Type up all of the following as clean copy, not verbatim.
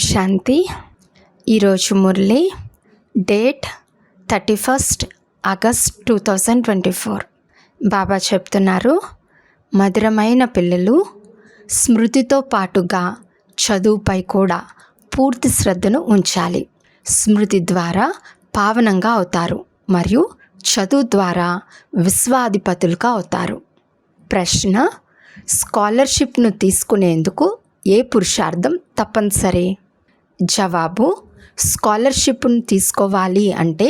శాంతి. ఈరోజు Murali date 31 August 2024. బాబా చెప్తున్నారు, మధురమైన పిల్లలు స్మృతితో పాటుగా చదువుపై కూడా పూర్తి శ్రద్ధను ఉంచాలి. స్మృతి ద్వారా పావనంగా అవుతారు మరియు చదువు ద్వారా విశ్వాధిపతులుగా అవుతారు. ప్రశ్న: స్కాలర్షిప్ను తీసుకునేందుకు ఏ పురుషార్థం తప్పనిసరి? జవాబు: స్కాలర్షిప్ను తీసుకోవాలి అంటే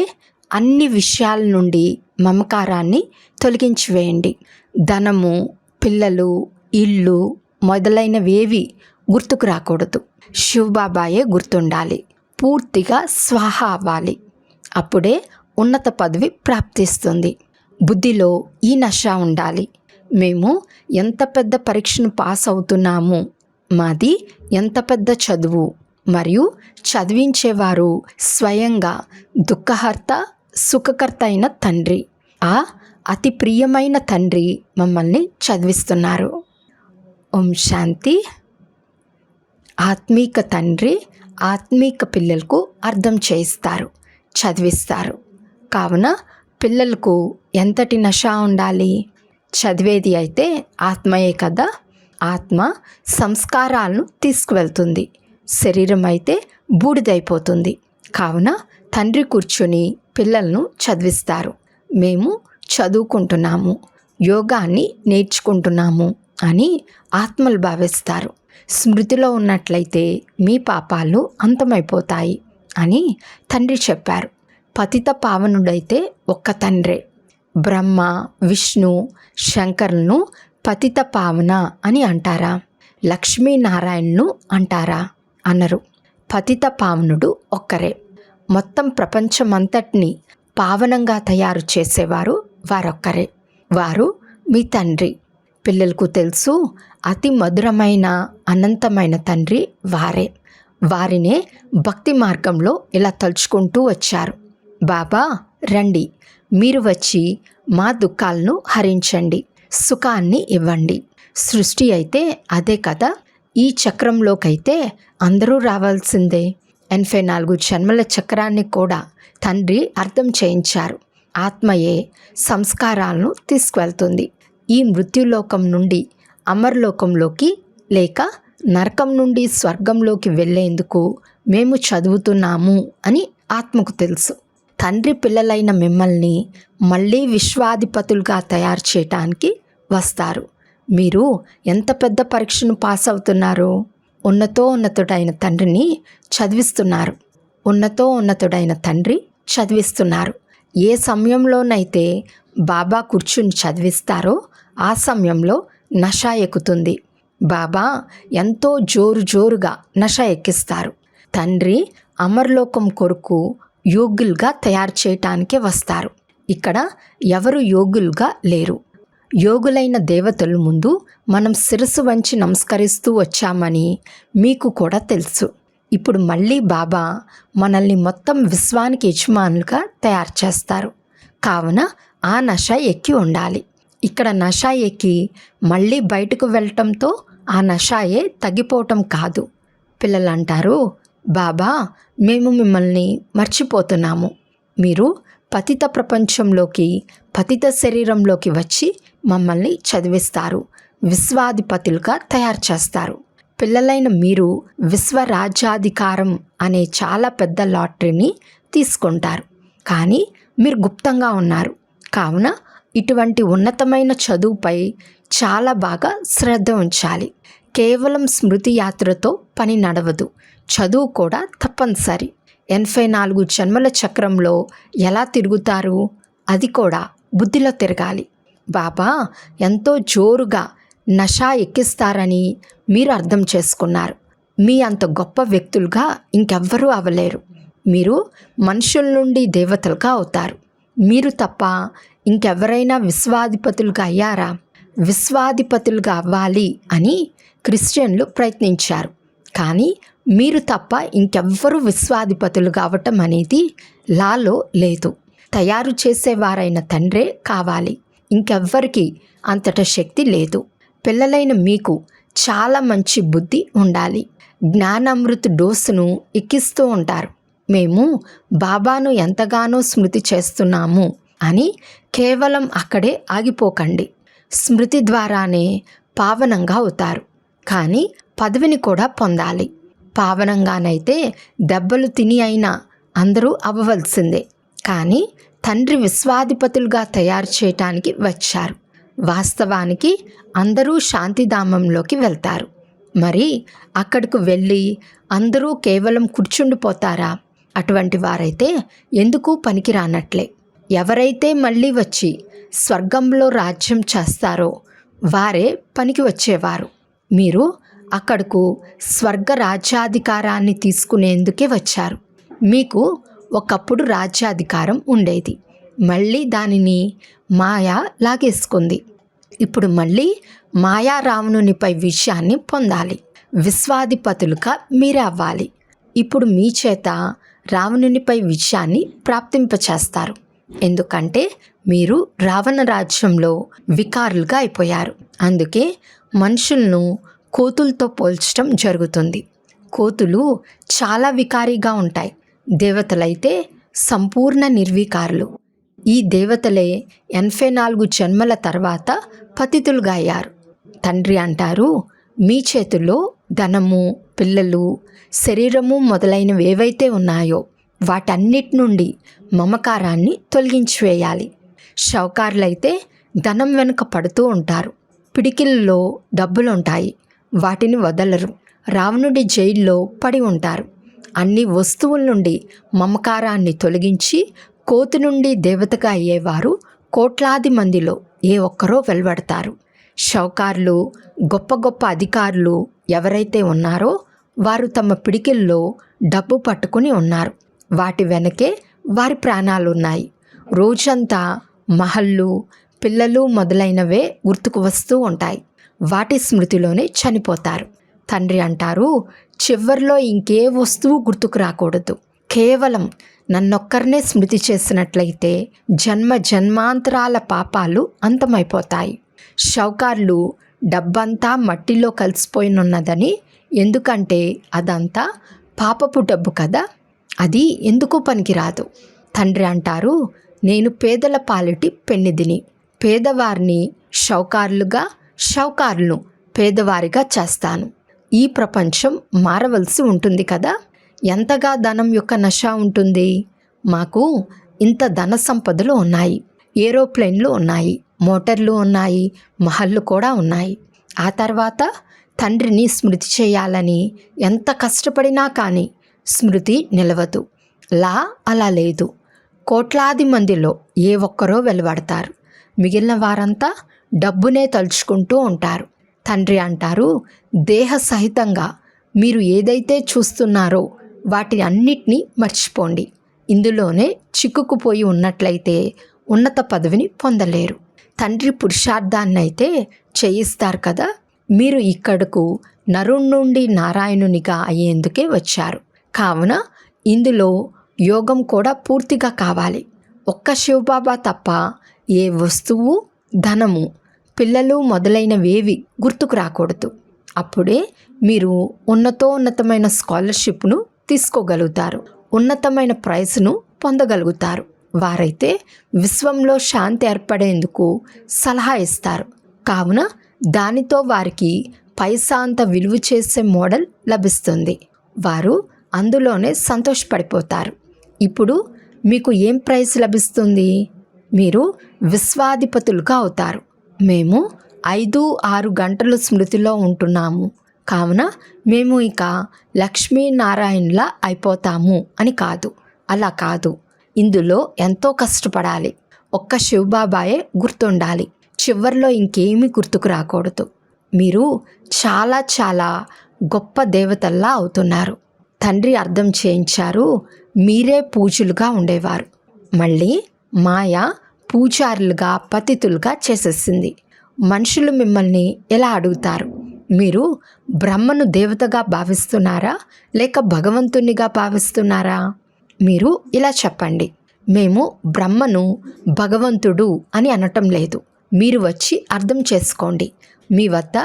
అన్ని విషయాల నుండి మమకారాన్ని తొలగించివేయండి. ధనము, పిల్లలు, ఇల్లు మొదలైనవేవి గుర్తుకు రాకూడదు. శివబాబాయే గుర్తుండాలి. పూర్తిగా స్వాహ అవ్వాలి. అప్పుడే ఉన్నత పదవి ప్రాప్తిస్తుంది. బుద్ధిలో ఈ నష ఉండాలి. మేము ఎంత పెద్ద పరీక్షను పాస్ అవుతున్నాము, మాది ఎంత పెద్ద చదువు, మరియు చదివించేవారు స్వయంగా దుఃఖహర్త సుఖకర్త అయిన తండ్రి. ఆ అతి ప్రియమైన తండ్రి మమ్మల్ని చదివిస్తున్నారు. ఓం శాంతి. ఆత్మీక తండ్రి ఆత్మీక పిల్లలకు అర్థం చేయిస్తారు, చదివిస్తారు. కావున పిల్లలకు ఎంతటి నష ఉండాలి? చదివేది అయితే ఆత్మయే కదా. ఆత్మ సంస్కారాలను తీసుకువెళ్తుంది. శరీరం అయితే బూడిదైపోతుంది. కావున తండ్రి కూర్చొని పిల్లలను చదివిస్తారు. మేము చదువుకుంటున్నాము, యోగాన్ని నేర్చుకుంటున్నాము అని ఆత్మలు భావిస్తారు. స్మృతిలో ఉన్నట్లయితే మీ పాపాలు అంతమైపోతాయి అని తండ్రి చెప్పారు. పతిత పావనుడైతే ఒక్క తండ్రే. బ్రహ్మ, విష్ణు, శంకరులను పతిత పావన అని అంటారా? లక్ష్మీనారాయణను అంటారా? అనరు. పతిత పావనుడు ఒక్కరే. మొత్తం ప్రపంచమంతటిని పావనంగా తయారు చేసేవారు వారొక్కరే. వారు మీ తండ్రి. పిల్లలకు తెలుసు, అతి మధురమైన అనంతమైన తండ్రి వారే. వారినే భక్తి మార్గంలో ఇలా తలుచుకుంటూ వచ్చారు. బాబా రండి, మీరు వచ్చి మా దుఃఖాలను హరించండి, సుఖాన్ని ఇవ్వండి. సృష్టి అయితే అదే కదా. ఈ చక్రంలోకైతే అందరూ రావాల్సిందే. 84 జన్మల చక్రాన్ని కూడా తండ్రి అర్థం చేయించారు. ఆత్మయే సంస్కారాలను తీసుకువెళ్తుంది. ఈ మృత్యులోకం నుండి అమర్లోకంలోకి లేక నరకం నుండి స్వర్గంలోకి వెళ్ళేందుకు మేము చదువుతున్నాము అని ఆత్మకు తెలుసు. తండ్రి పిల్లలైన మిమ్మల్ని మళ్ళీ విశ్వాధిపతులుగా తయారు చేయటానికి వస్తారు. మీరు ఎంత పెద్ద పరీక్షను పాస్ అవుతున్నారు? ఉన్నతోన్నతుడైన తండ్రిని చదివిస్తున్నారు. ఉన్నతోన్నతుడైన తండ్రి చదివిస్తున్నారు. ఏ సమయంలోనైతే బాబా కూర్చుని చదివిస్తారో ఆ సమయంలో నష ఎక్కుతుంది. బాబా ఎంతో జోరుగా నష ఎక్కిస్తారు. తండ్రి అమర్లోకం కొరకు యోగులుగా తయారు చేయటానికే వస్తారు. ఇక్కడ ఎవరు యోగులుగా లేరు. యోగులైన దేవతల ముందు మనం శిరస్సు వంచి నమస్కరిస్తూ వచ్చామని మీకు కూడా తెలుసు. ఇప్పుడు మళ్ళీ బాబా మనల్ని మొత్తం విశ్వానికి యజమానులుగా తయారు చేస్తారు. కావున ఆ నష ఎక్కి ఉండాలి. ఇక్కడ నష ఎక్కి మళ్ళీ బయటకు వెళ్ళటంతో ఆ నషాయే తగ్గిపోవటం కాదు. పిల్లలు అంటారు, బాబా మేము మిమ్మల్ని మర్చిపోతున్నాము. మీరు పతిత ప్రపంచంలోకి పతిత శరీరంలోకి వచ్చి మమ్మల్ని చదివిస్తారు, విశ్వాధిపతులుగా తయారు చేస్తారు. పిల్లలైన మీరు విశ్వరాజ్యాధికారం అనే చాలా పెద్ద లాటరీని తీసుకుంటారు. కానీ మీరు గుప్తంగా ఉన్నారు. కావున ఇటువంటి ఉన్నతమైన చదువుపై చాలా బాగా శ్రద్ధ ఉంచాలి. కేవలం స్మృతి యాత్రతో పని నడవదు. చదువు కూడా తప్పనిసరి. 84 జన్మల చక్రంలో ఎలా తిరుగుతారు? అది కూడా బుద్ధిలో తిరగాలి. బాబా ఎంతో జోరుగా నష ఎక్కిస్తారని మీరు అర్థం చేసుకున్నారు. మీ అంత గొప్ప వ్యక్తులుగా ఇంకెవ్వరూ అవ్వలేరు. మీరు మనుషుల నుండి దేవతలుగా అవుతారు. మీరు తప్ప ఇంకెవరైనా విశ్వాధిపతులుగా అయ్యారా? విశ్వాధిపతులుగా అవ్వాలి అని క్రిస్టియన్లు ప్రయత్నించారు. కానీ మీరు తప్ప ఇంకెవ్వరూ విశ్వాధిపతులు కావటం అనేది లాలో లేదు. తయారు చేసేవారైన తండ్రే కావాలి. ఇంకెవ్వరికి అంతట శక్తి లేదు. పిల్లలైన మీకు చాలా మంచి బుద్ధి ఉండాలి. జ్ఞానామృత డోసును ఎక్కిస్తూ ఉంటారు. మేము బాబాను ఎంతగానో స్మృతి చేస్తున్నాము అని కేవలం అక్కడే ఆగిపోకండి. స్మృతి ద్వారానే పావనంగా అవుతారు, కానీ పదవిని కూడా పొందాలి. పావనంగానైతే దెబ్బలు తిని అయినా అందరూ అవ్వవలసిందే, కానీ తండ్రి విశ్వాధిపతులుగా తయారు చేయటానికి వచ్చారు. వాస్తవానికి అందరూ శాంతిధామంలోకి వెళ్తారు. మరి అక్కడికి వెళ్ళి అందరూ కేవలం కూర్చుండిపోతారా? అటువంటి వారైతే ఎందుకు పనికిరానట్లే. ఎవరైతే మళ్ళీ వచ్చి స్వర్గంలో రాజ్యం చేస్తారో వారే పనికి వచ్చేవారు. మీరు అక్కడకు స్వర్గ రాజ్యాధికారాన్ని తీసుకునేందుకే వచ్చారు. మీకు ఒకప్పుడు రాజ్యాధికారం ఉండేది, మళ్ళీ దానిని మాయా లాగేసుకుంది. ఇప్పుడు మళ్ళీ మాయా రావణునిపై విజయాన్ని పొందాలి. విశ్వాధిపతులుగా మీరే అవ్వాలి. ఇప్పుడు మీ చేత రావణునిపై విజయాన్ని ప్రాప్తింపచేస్తారు. ఎందుకంటే మీరు రావణ రాజ్యంలో వికారులుగా అయిపోయారు. అందుకే మనుషులను కోతులతో పోల్చడం జరుగుతుంది. కోతులు చాలా వికారీగా ఉంటాయి. దేవతలైతే సంపూర్ణ నిర్వికారులు. ఈ దేవతలే 84 జన్మల తర్వాత పతితులుగా అయ్యారు. తండ్రి అంటారు, మీ చేతుల్లో ధనము, పిల్లలు, శరీరము మొదలైనవి ఏవైతే ఉన్నాయో వాటన్నిటి నుండి మమకారాన్ని తొలగించివేయాలి. షౌకారులైతే ధనం వెనుక పడుతూ ఉంటారు. పిడికిల్లో డబ్బులుంటాయి, వాటిని వదలరు. రావణుడి జైల్లో పడి ఉంటారు. అన్ని వస్తువుల నుండి మమకారాన్ని తొలగించి కోతి నుండి దేవతగా అయ్యేవారు కోట్లాది మందిలో ఏ ఒక్కరో వెలువడతారు. షౌకారులు, గొప్ప గొప్ప అధికారులు ఎవరైతే ఉన్నారో వారు తమ పిడికిల్లో డబ్బు పట్టుకుని ఉన్నారు. వాటి వెనకే వారి ప్రాణాలు ఉన్నాయి. రోజంతా మహళ్ళు, పిల్లలు మొదలైనవే గుర్తుకు వస్తూ ఉంటాయి. వాటి స్మృతిలోనే చనిపోతారు. తండ్రి అంటారు, చివర్లో ఇంకే వస్తువు గుర్తుకు రాకూడదు. కేవలం నన్నొక్కరినే స్మృతి చేసినట్లయితే జన్మ జన్మాంతరాల పాపాలు అంతమైపోతాయి. షౌకార్లు డబ్బంతా మట్టిలో కలిసిపోయినున్నదని, ఎందుకంటే అదంతా పాపపు డబ్బు కదా, అది ఎందుకు పనికిరాదు. తండ్రి అంటారు, నేను పేదల పాలిటి పెన్నిదిని. పేదవారిని షౌకారులుగా, షౌకారులను పేదవారిగా చేస్తాను. ఈ ప్రపంచం మారవలసి ఉంటుంది కదా. ఎంతగా ధనం యొక్క నశ ఉంటుంది. మాకు ఇంత ధన సంపదలు ఉన్నాయి, ఏరోప్లేన్లు ఉన్నాయి, మోటార్లు ఉన్నాయి, మహళ్ళు కూడా ఉన్నాయి. ఆ తర్వాత తండ్రిని స్మృతి చేయాలని ఎంత కష్టపడినా కానీ స్మృతి నిలవదు. అలా లేదు. కోట్లాది మందిలో ఏ ఒక్కరో వెలువడతారు. మిగిలిన వారంతా డబ్బునే తలుచుకుంటూ ఉంటారు. తండ్రి అంటారు, దేహ సహితంగా మీరు ఏదైతే చూస్తున్నారో వాటి అన్నిటినీ మర్చిపోండి. ఇందులోనే చిక్కుకుపోయి ఉన్నట్లయితే ఉన్నత పదవిని పొందలేరు. తండ్రి పురుషార్థాన్నైతే చేయిస్తారు కదా. మీరు ఇక్కడకు నరుణ్ నుండి నారాయణునిగా అయ్యేందుకే వచ్చారు. కావున ఇందులో యోగం కూడా పూర్తిగా కావాలి. ఒక్క శివబాబా తప్ప ఏ వస్తువు, ధనము, పిల్లలు మొదలైనవేవి గుర్తుకు రాకూడదు. అప్పుడే మీరు ఉన్నతోన్నతమైన స్కాలర్షిప్ను తీసుకోగలుగుతారు, ఉన్నతమైన ప్రైజ్ను పొందగలుగుతారు. వారైతే విశ్వంలో శాంతి ఏర్పడేందుకు సలహా ఇస్తారు. కావున దానితో వారికి పైసా అంత విలువ చేసే మోడల్ లభిస్తుంది. వారు అందులోనే సంతోషపడిపోతారు. ఇప్పుడు మీకు ఏం ప్రైజ్ లభిస్తుంది? మీరు విశ్వాధిపతులుగా అవుతారు. మేము 5-6 గంటలు స్మృతిలో ఉంటున్నాము, కావున మేము ఇక లక్ష్మీనారాయణలా అయిపోతాము అని కాదు. అలా కాదు. ఇందులో ఎంతో కష్టపడాలి. ఒక్క శివబాబాయే గుర్తుండాలి. చివర్లో ఇంకేమీ గుర్తుకు రాకూడదు. మీరు చాలా చాలా గొప్ప దేవతల్లా అవుతున్నారు. తండ్రి అర్థం చేయించారు, మీరే పూజలుగా ఉండేవారు. మళ్ళీ మాయ పూజారులుగా, పతితులుగా చేసేసింది. మనుషులు మిమ్మల్ని ఎలా అడుగుతారు? మీరు బ్రహ్మను దేవతగా భావిస్తున్నారా, లేక భగవంతునిగా భావిస్తున్నారా? మీరు ఇలా చెప్పండి, మేము బ్రహ్మను భగవంతుడు అని అనటం లేదు. మీరు వచ్చి అర్థం చేసుకోండి. మీ వద్ద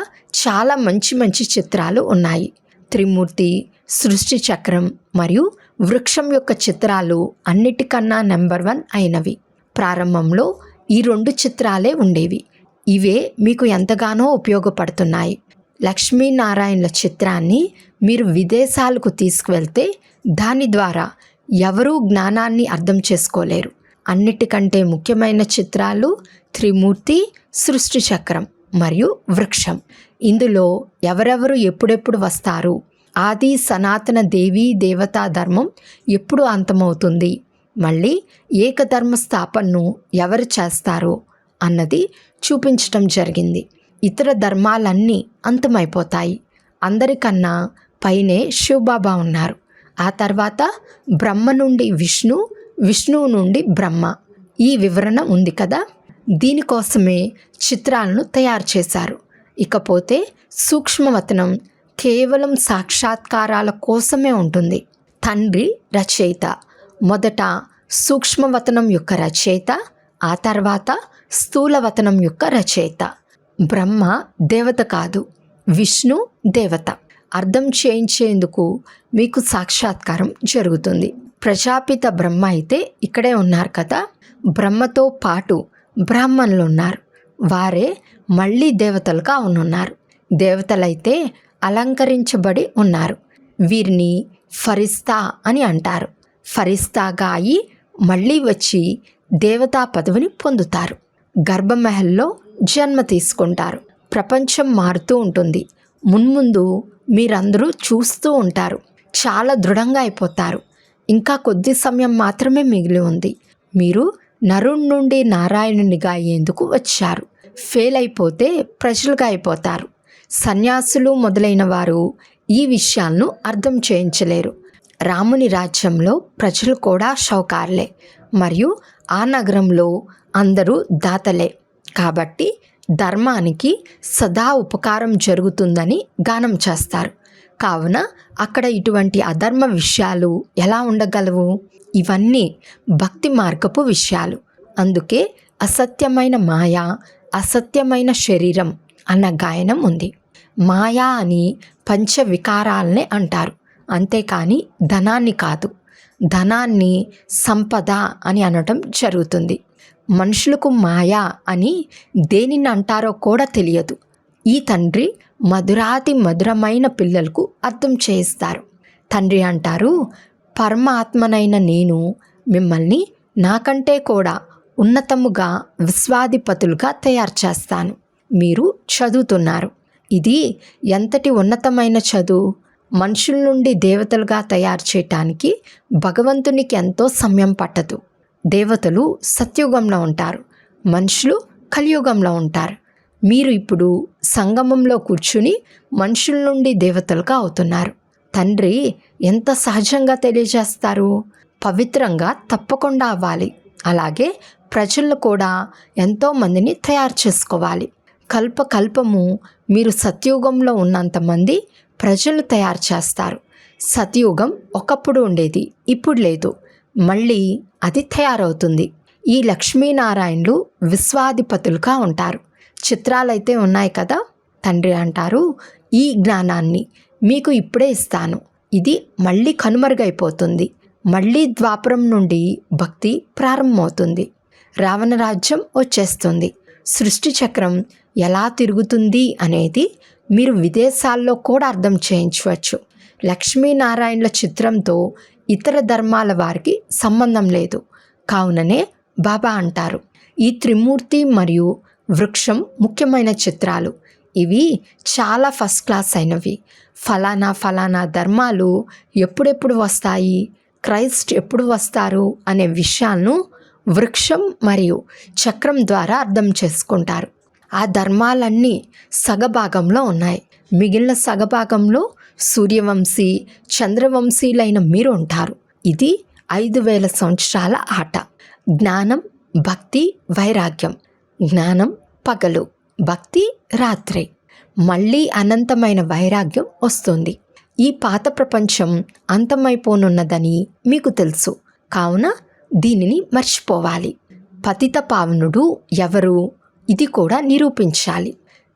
చాలా మంచి మంచి చిత్రాలు ఉన్నాయి. త్రిమూర్తి, సృష్టి చక్రం మరియు వృక్షం యొక్క చిత్రాలు అన్నిటికన్నా నెంబర్ 1 అయినవి. ప్రారంభంలో ఈ 2 చిత్రాలే ఉండేవి. ఇవే మీకు ఎంతగానో ఉపయోగపడుతున్నాయి. లక్ష్మీనారాయణుల చిత్రాన్ని మీరు విదేశాలకు తీసుకువెళ్తే దాని ద్వారా ఎవరూ జ్ఞానాన్ని అర్థం చేసుకోలేరు. అన్నిటికంటే ముఖ్యమైన చిత్రాలు త్రిమూర్తి, సృష్టి చక్రం మరియు వృక్షం. ఇందులో ఎవరెవరు ఎప్పుడెప్పుడు వస్తారు, ఆది సనాతన దేవీ దేవతా ధర్మం ఎప్పుడు అంతమవుతుంది, మళ్ళీ ఏకధర్మ స్థాపనను ఎవరు చేస్తారో అన్నది చూపించటం జరిగింది. ఇతర ధర్మాలన్నీ అంతమైపోతాయి. అందరికన్నా పైనే శివబాబా ఉన్నారు. ఆ తర్వాత బ్రహ్మ నుండి విష్ణు, విష్ణువు నుండి బ్రహ్మ. ఈ వివరణ ఉంది కదా. దీనికోసమే చిత్రాలను తయారు చేశారు. ఇకపోతే సూక్ష్మవతనం కేవలం సాక్షాత్కారాల కోసమే ఉంటుంది. తండ్రి రచయిత. మొదట సూక్ష్మవతనం యొక్క రచయిత, ఆ తర్వాత స్థూలవతనం యొక్క రచయిత. బ్రహ్మ దేవత కాదు, విష్ణు దేవత. అర్థం చేయించేందుకు మీకు సాక్షాత్కారం జరుగుతుంది. ప్రజాపిత బ్రహ్మ అయితే ఇక్కడే ఉన్నారు కదా. బ్రహ్మతో పాటు బ్రాహ్మణులు ఉన్నారు. వారే మళ్ళీ దేవతలుగా ఉన్నారు. దేవతలైతే అలంకరించబడి ఉన్నారు. వీరిని ఫరిస్తా అని అంటారు. ఫరిస్తాగా అయి మళ్ళీ వచ్చి దేవతా పదవిని పొందుతారు. గర్భమహల్లో జన్మ తీసుకుంటారు. ప్రపంచం మారుతూ ఉంటుంది. మున్ముందు మీరందరూ చూస్తూ ఉంటారు. చాలా దృఢంగా అయిపోతారు. ఇంకా కొద్ది సమయం మాత్రమే మిగిలి ఉంది. మీరు నరుణ్ నుండి నారాయణునిగా అయ్యేందుకు వచ్చారు. ఫెయిల్ అయిపోతే ప్రజలుగా అయిపోతారు. సన్యాసులు మొదలైన వారు ఈ విషయాలను అర్థం చేయించలేరు. రాముని రాజ్యంలో ప్రజలు కూడా షౌకార్లే మరియు ఆ నగరంలో అందరూ దాతలే. కాబట్టి ధర్మానికి సదా ఉపకారం జరుగుతుందని గానం చేస్తారు. కావున అక్కడ ఇటువంటి అధర్మ విషయాలు ఎలా ఉండగలవు? ఇవన్నీ భక్తి మార్గపు విషయాలు. అందుకే అసత్యమైన మాయ, అసత్యమైన శరీరం అన్న గాయనం ఉంది. మాయా అని పంచవికారాలనే అంటారు, అంతేకాని ధనాన్ని కాదు. ధనాన్ని సంపద అని అనటం జరుగుతుంది. మనుషులకు మాయా అని దేనిని అంటారో కూడా తెలియదు. ఈ తండ్రి మధురాతి మధురమైన పిల్లలకు అర్థం చేయిస్తారు. తండ్రి అంటారు, పరమాత్మనైన నేను మిమ్మల్ని నాకంటే కూడా ఉన్నతముగా విశ్వాధిపతులుగా తయారు చేస్తాను. మీరు చదువుతున్నారు. ఇది ఎంతటి ఉన్నతమైన చదువు! మనుషుల నుండి దేవతలుగా తయారు చేయటానికి భగవంతునికి ఎంతో సమయం పట్టదు. దేవతలు సత్యుగంలో ఉంటారు, మనుషులు కలియుగంలో ఉంటారు. మీరు ఇప్పుడు సంగమంలో కూర్చుని మనుషుల నుండి దేవతలుగా అవుతున్నారు. తండ్రి ఎంత సహజంగా తెలియజేస్తారు. పవిత్రంగా తప్పకుండా అవ్వాలి. అలాగే ప్రజలను కూడా ఎంతోమందిని తయారు చేసుకోవాలి. కల్పకల్పము మీరు సత్యుగంలో ఉన్నంతమంది ప్రజలు తయారు చేస్తారు. సత్యుగం ఒకప్పుడు ఉండేది, ఇప్పుడు లేదు. మళ్ళీ అది తయారవుతుంది. ఈ లక్ష్మీనారాయణులు విశ్వాధిపతులుగా ఉంటారు. చిత్రాలైతే ఉన్నాయి కదా. తండ్రి అంటారు, ఈ జ్ఞానాన్ని మీకు ఇప్పుడే ఇస్తాను. ఇది మళ్ళీ కనుమరుగైపోతుంది. మళ్ళీ ద్వాపరం నుండి భక్తి ప్రారంభమవుతుంది. రావణ రాజ్యం వచ్చేస్తుంది. సృష్టి చక్రం ఎలా తిరుగుతుంది అనేది మీరు విదేశాల్లో కూడా అర్థం చేయించవచ్చు. లక్ష్మీనారాయణుల చిత్రంతో ఇతర ధర్మాల వారికి సంబంధం లేదు. కావుననే బాబా అంటారు, ఈ త్రిమూర్తి మరియు వృక్షం ముఖ్యమైన చిత్రాలు. ఇవి చాలా ఫస్ట్ క్లాస్ అయినవి. ఫలానా ఫలానా ధర్మాలు ఎప్పుడెప్పుడు వస్తాయి, క్రైస్ట్ ఎప్పుడు వస్తారు అనే విషయాలను వృక్షం మరియు చక్రం ద్వారా అర్థం చేసుకుంటారు. ఆ ధర్మాలన్నీ సగభాగంలో ఉన్నాయి. మిగిలిన సగభాగంలో సూర్యవంశీ, చంద్రవంశీలైన మీరు ఉంటారు. ఇది 5000 సంవత్సరాల ఆట. జ్ఞానం, భక్తి, వైరాగ్యం. జ్ఞానం పగలు, భక్తి రాత్రి. మళ్ళీ అనంతమైన వైరాగ్యం వస్తుంది. ఈ పాత ప్రపంచం అంతమైపోనున్నదని మీకు తెలుసు. కావున దీనిని మర్చిపోవాలి. పతిత పావనుడు ఎవరు? ఇది కూడా నిరూపించాలి.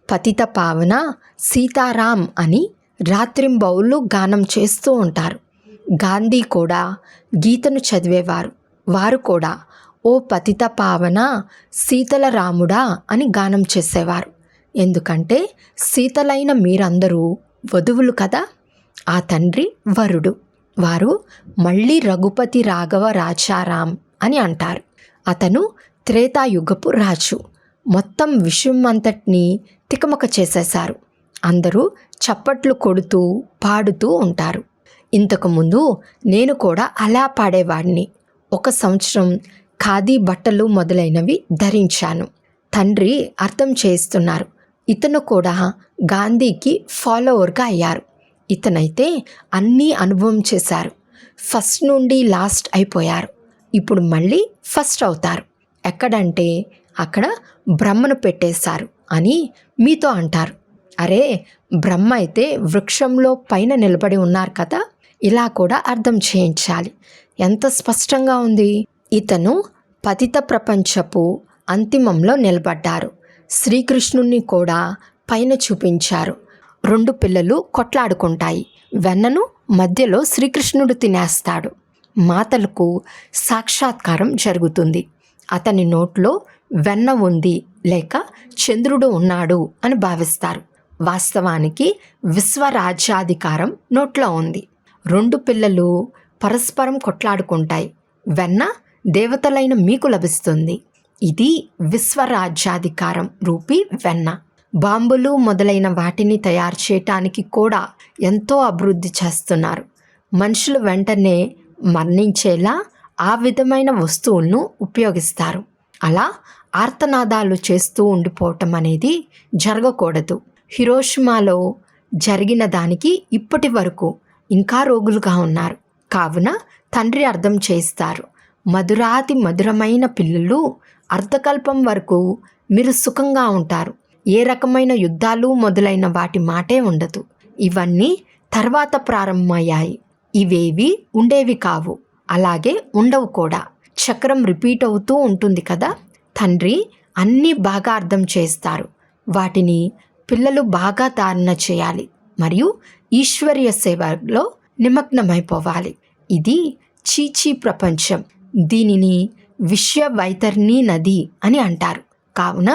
పతిత పావన సీతారాం అని రాత్రింబౌళ్ళు గానం చేస్తూ ఉంటారు. గాంధీ కూడా గీతను చదివేవారు. వారు కూడా ఓ పతిత పావన సీతల రాముడా అని గానం చేసేవారు. ఎందుకంటే సీతలైన మీరందరూ వధువులు కదా. ఆ తండ్రి వరుడు. వారు మళ్ళీ రఘుపతి రాఘవ రాజారాం అని అంటారు. అతను త్రేతాయుగపు రాజు. మొత్తం విషయం అంతటినీ తికమక చేసేశారు. అందరూ చప్పట్లు కొడుతూ పాడుతూ ఉంటారు. ఇంతకుముందు నేను కూడా అలా పాడేవాడిని. 1 సంవత్సరం ఖాదీ బట్టలు మొదలైనవి ధరించాను. తండ్రి అర్థం చేస్తున్నారు. ఇతను కూడా గాంధీకి ఫాలోవర్గా అయ్యారు. ఇతనైతే అన్నీ అనుభవం చేశారు. ఫస్ట్ నుండి లాస్ట్ అయిపోయారు. ఇప్పుడు మళ్ళీ ఫస్ట్ అవుతారు. ఎక్కడంటే అక్కడ బ్రహ్మను పెట్టేశారు అని మీతో అంటారు. అరే, బ్రహ్మ అయితే వృక్షంలో పైన నిలబడి ఉన్నారు కదా. ఇలా కూడా అర్థం చేయించాలి. ఎంత స్పష్టంగా ఉంది. ఇతను పతిత ప్రపంచపు అంతిమంలో నిలబడ్డారు. శ్రీకృష్ణుణ్ణి కూడా పైన చూపించారు. 2 పిల్లలు కొట్లాడుకుంటాయి. వెన్నను మధ్యలో శ్రీకృష్ణుడు తినేస్తాడు. మాతలకు సాక్షాత్కారం జరుగుతుంది. అతని నోట్లో వెన్న ఉంది లేక చంద్రుడు ఉన్నాడు అని భావిస్తారు. వాస్తవానికి విశ్వరాజ్యాధికారం నోట్లో ఉంది. 2 పిల్లలు పరస్పరం కొట్లాడుకుంటాయి. వెన్న దేవతలైన మీకు లభిస్తుంది. ఇది విశ్వరాజ్యాధికారం రూపీ వెన్న. బాంబులు మొదలైన వాటిని తయారు చేయటానికి కూడా ఎంతో అభివృద్ధి చేస్తున్నారు. మనుషులు వెంటనే మరణించేలా ఆ విధమైన వస్తువులను ఉపయోగిస్తారు. అలా ఆర్తనాదాలు చేస్తూ ఉండిపోవటం అనేది జరగకూడదు. హిరోషిమాలో జరిగిన దానికి ఇప్పటి వరకు ఇంకా రోగులుగా ఉన్నారు. కావున తండ్రి అర్థం చేస్తారు. మధురాతి మధురమైన పిల్లలు, అర్ధకల్పం వరకు మీరు సుఖంగా ఉంటారు. ఏ రకమైన యుద్ధాలు మొదలైన వాటి మాటే ఉండదు. ఇవన్నీ తర్వాత ప్రారంభమయ్యాయి. ఇవేవి ఉండేవి కావు, అలాగే ఉండవు కూడా. చక్రం రిపీట్ అవుతూ ఉంటుంది కదా. తండ్రి అన్నీ బాగా అర్థం చేస్తారు. వాటిని పిల్లలు బాగా ధారణ చేయాలి మరియు ఈశ్వర్య సేవలో నిమగ్నమైపోవాలి. ఇది చీచీ ప్రపంచం. దీనిని విశ్వ వైతర్ణి నది అని అంటారు. కావున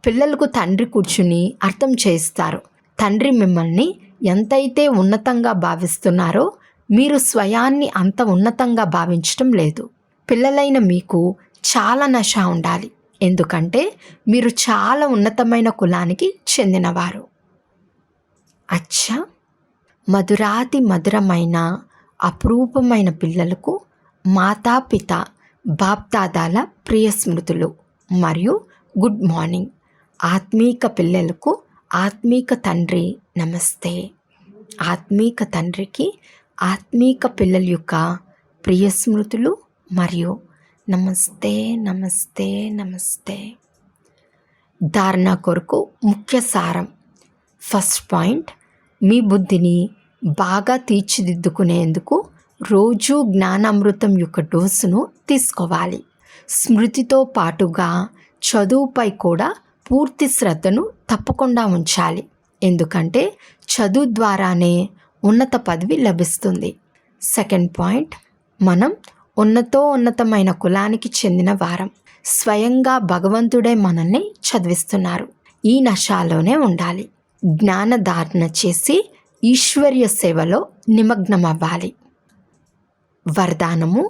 పిల్లలకు తండ్రి కూర్చుని అర్థం చేస్తారు. తండ్రి మిమ్మల్ని ఎంతైతే ఉన్నతంగా భావిస్తున్నారో మీరు స్వయాన్ని అంత ఉన్నతంగా భావించటం లేదు. పిల్లలైన మీకు చాలా నశ ఉండాలి. ఎందుకంటే మీరు చాలా ఉన్నతమైన కులానికి చెందినవారు. అచ్చా, మధురాతి మధురమైన అపురూపమైన పిల్లలకు మాతాపిత బాప్దాదాల ప్రియ స్మృతులు మరియు గుడ్ మార్నింగ్. ఆత్మీక పిల్లలకు ఆత్మీక తండ్రి నమస్తే. ఆత్మీక తండ్రికి ఆత్మీక పిల్లల యొక్క ప్రియ స్మృతులు మరియు నమస్తే నమస్తే నమస్తే. ధారణ కొరకు ముఖ్య సారం. ఫస్ట్ పాయింట్, మీ బుద్ధిని బాగా తీర్చిదిద్దుకునేందుకు రోజు జ్ఞానామృతం యొక్క డోసును తీసుకోవాలి. స్మృతితో పాటుగా చదువుపై కూడా పూర్తి శ్రద్ధను తప్పకుండా ఉంచాలి. ఎందుకంటే చదువు ద్వారానే ఉన్నత పదవి లభిస్తుంది. సెకండ్ పాయింట్, మనం ఉన్నతమైన కులానికి చెందిన వారం. స్వయంగా భగవంతుడే మనల్ని చదివిస్తున్నారు. ఈ నశాలోనే ఉండాలి. జ్ఞానధారణ చేసి ఈశ్వర్య సేవలో నిమగ్నమవ్వాలి. వరదానము: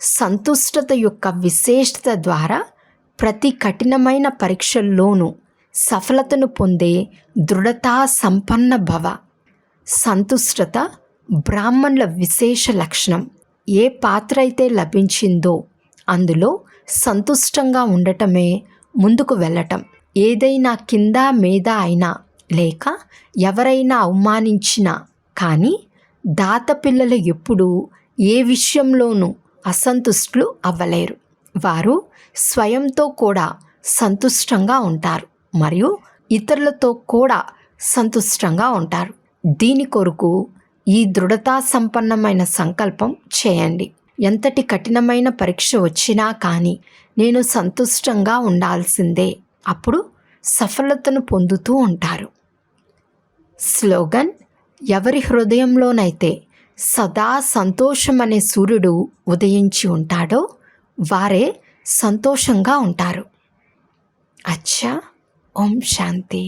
సంతుష్టత యొక్క విశేషత ద్వారా ప్రతి కఠినమైన పరీక్షల్లోనూ సఫలతను పొందే దృఢతా సంపన్న భవ. సంతుష్టత బ్రాహ్మణుల విశేష లక్షణం. ఏ పాత్ర అయితే లభించిందో అందులో సంతుష్టంగా ఉండటమే ముందుకు వెళ్ళటం. ఏదైనా కింద మీద అయినా లేక ఎవరైనా అవమానించినా కానీ దాత పిల్లలు ఎప్పుడూ ఏ విషయంలోనూ అసంతుష్టులు అవ్వలేరు. వారు స్వయంతో కూడా సంతుష్టంగా ఉంటారు మరియు ఇతరులతో కూడా సంతుష్టంగా ఉంటారు. దీని కొరకు ఈ దృఢతా సంపన్నమైన సంకల్పం చేయండి. ఎంతటి కఠినమైన పరీక్ష వచ్చినా కానీ నేను సంతుష్టంగా ఉండాల్సిందే. అప్పుడు సఫలతను పొందుతూ ఉంటారు. స్లోగన్: ఎవరి హృదయంలోనైతే సదా సంతోషం అనే సూర్యుడు ఉదయించి ఉంటాడో వారే సంతోషంగా ఉంటారు. అచ్చా. ఓం శాంతి.